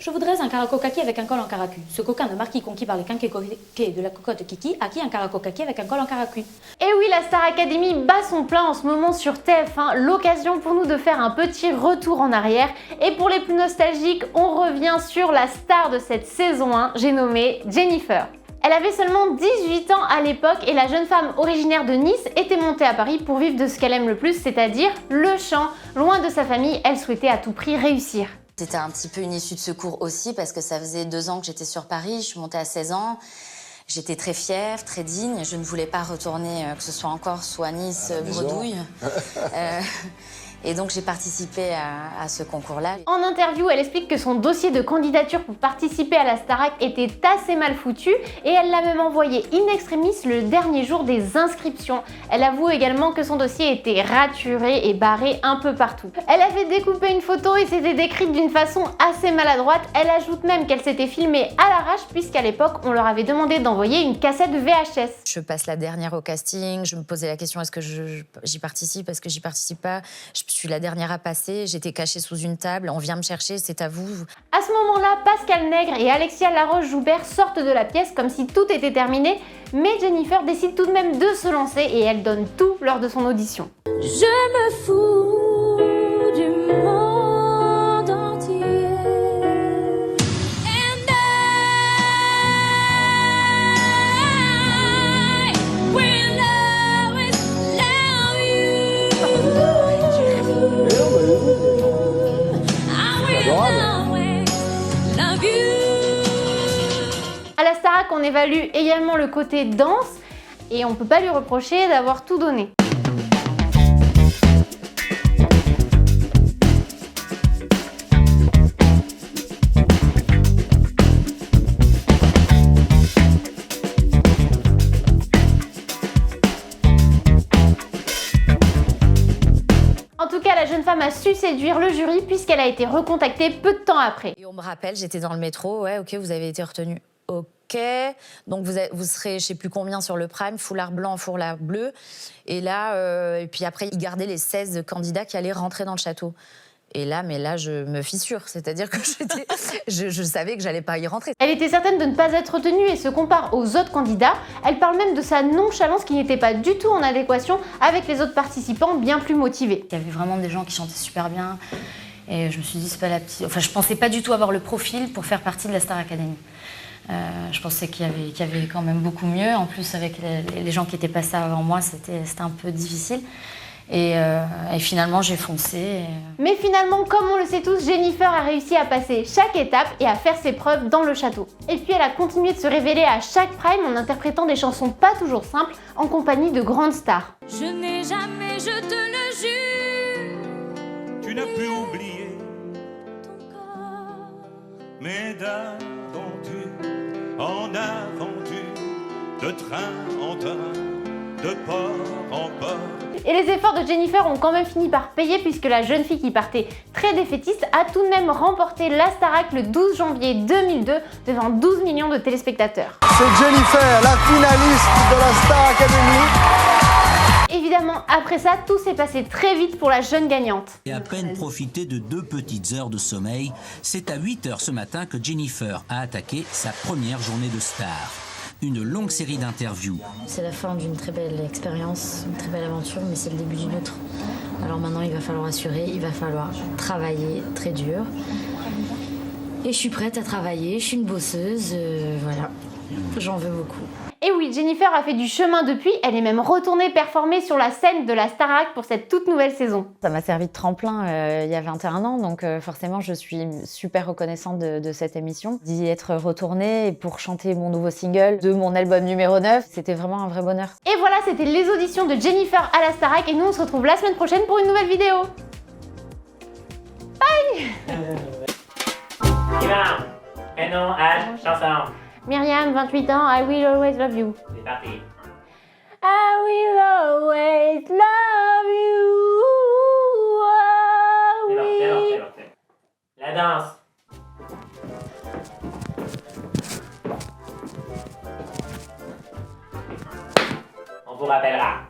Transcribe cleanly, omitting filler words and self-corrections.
Je voudrais un caraco kaki avec un col en caracu. Ce coquin de marquis conquis par les quinqués de la cocotte Kiki a qui un caraco kaki avec un col en caracu. Et oui, la Star Academy bat son plein en ce moment sur TF1, l'occasion pour nous de faire un petit retour en arrière. Et pour les plus nostalgiques, on revient sur la star de cette saison 1, j'ai nommé Jennifer. Elle avait seulement 18 ans à l'époque et la jeune femme originaire de Nice était montée à Paris pour vivre de ce qu'elle aime le plus, c'est-à-dire le chant. Loin de sa famille, elle souhaitait à tout prix réussir. C'était un petit peu une issue de secours aussi parce que ça faisait 2 ans que j'étais sur Paris, je suis montée à 16 ans. J'étais très fière, très digne, je ne voulais pas retourner, que ce soit en Corse ou à Nice, bredouille. Et donc j'ai participé à ce concours-là. En interview, elle explique que son dossier de candidature pour participer à la Starac était assez mal foutu et elle l'a même envoyé in extremis le dernier jour des inscriptions. Elle avoue également que son dossier était raturé et barré un peu partout. Elle avait découpé une photo et s'était décrite d'une façon assez maladroite. Elle ajoute même qu'elle s'était filmée à l'arrache puisqu'à l'époque, on leur avait demandé d'envoyer une cassette VHS. Je passe la dernière au casting, je me posais la question est-ce que j'y participe, est-ce que j'y participe pas. Je suis la dernière à passer, j'étais cachée sous une table, on vient me chercher, c'est à vous. À ce moment-là, Pascal Nègre et Alexia Laroche-Joubert sortent de la pièce comme si tout était terminé, mais Jennifer décide tout de même de se lancer et elle donne tout lors de son audition. Je me fous du monde entier. And I will always love you. I will always love you. À la Starac, on évalue également le côté danse et on peut pas lui reprocher d'avoir tout donné. En tout cas, la jeune femme a su séduire le jury puisqu'elle a été recontactée peu de temps après. Et on me rappelle, j'étais dans le métro, ouais, ok, vous avez été retenue. Ok, donc vous serez je sais plus combien sur le prime, foulard blanc, foulard bleu. Et là, et puis après, ils gardaient les 16 candidats qui allaient rentrer dans le château. Et là, mais là, je me fissure, c'est-à-dire que je savais que j'allais pas y rentrer. Elle était certaine de ne pas être retenue et se compare aux autres candidats. Elle parle même de sa nonchalance qui n'était pas du tout en adéquation avec les autres participants bien plus motivés. Il y avait vraiment des gens qui chantaient super bien et je me suis dit c'est pas la petite... Enfin je pensais pas du tout avoir le profil pour faire partie de la Star Academy. Je pensais qu'il y avait quand même beaucoup mieux. En plus avec les gens qui étaient passés avant moi c'était un peu difficile. Et finalement, j'ai foncé. Mais finalement, comme on le sait tous, Jennifer a réussi à passer chaque étape et à faire ses preuves dans le château. Et puis elle a continué de se révéler à chaque prime en interprétant des chansons pas toujours simples en compagnie de grandes stars. Je n'ai jamais, je te le jure, Tu n'as pu oublier ton corps. mes aventures en aventure, de train en train, de port en port. Et les efforts de Jennifer ont quand même fini par payer puisque la jeune fille qui partait très défaitiste a tout de même remporté la Starac le 12 janvier 2002 devant 12 millions de téléspectateurs. C'est Jennifer, la finaliste de la Star Academy. Évidemment, après ça, tout s'est passé très vite pour la jeune gagnante. Et à peine profité de 2 petites heures de sommeil, c'est à 8 h ce matin que Jennifer a attaqué sa première journée de star. Une longue série d'interviews. C'est la fin d'une très belle expérience, une très belle aventure, mais c'est le début d'une autre. Alors maintenant, il va falloir assurer, il va falloir travailler très dur. Et je suis prête à travailler, je suis une bosseuse, voilà, j'en veux beaucoup. Et oui, Jennifer a fait du chemin depuis, elle est même retournée performer sur la scène de la Starac pour cette toute nouvelle saison. Ça m'a servi de tremplin il y a 21 ans, donc forcément je suis super reconnaissante de cette émission. D'y être retournée pour chanter mon nouveau single de mon album numéro 9, c'était vraiment un vrai bonheur. Et voilà, c'était les auditions de Jennifer à la Starac et nous on se retrouve la semaine prochaine pour une nouvelle vidéo. Bye. Prénom, âge, chanson. Myriam, 28 ans, I will always love you. C'est parti. I will always love you. C'est bon, c'est bon, c'est bon, c'est bon. La danse. On vous rappellera.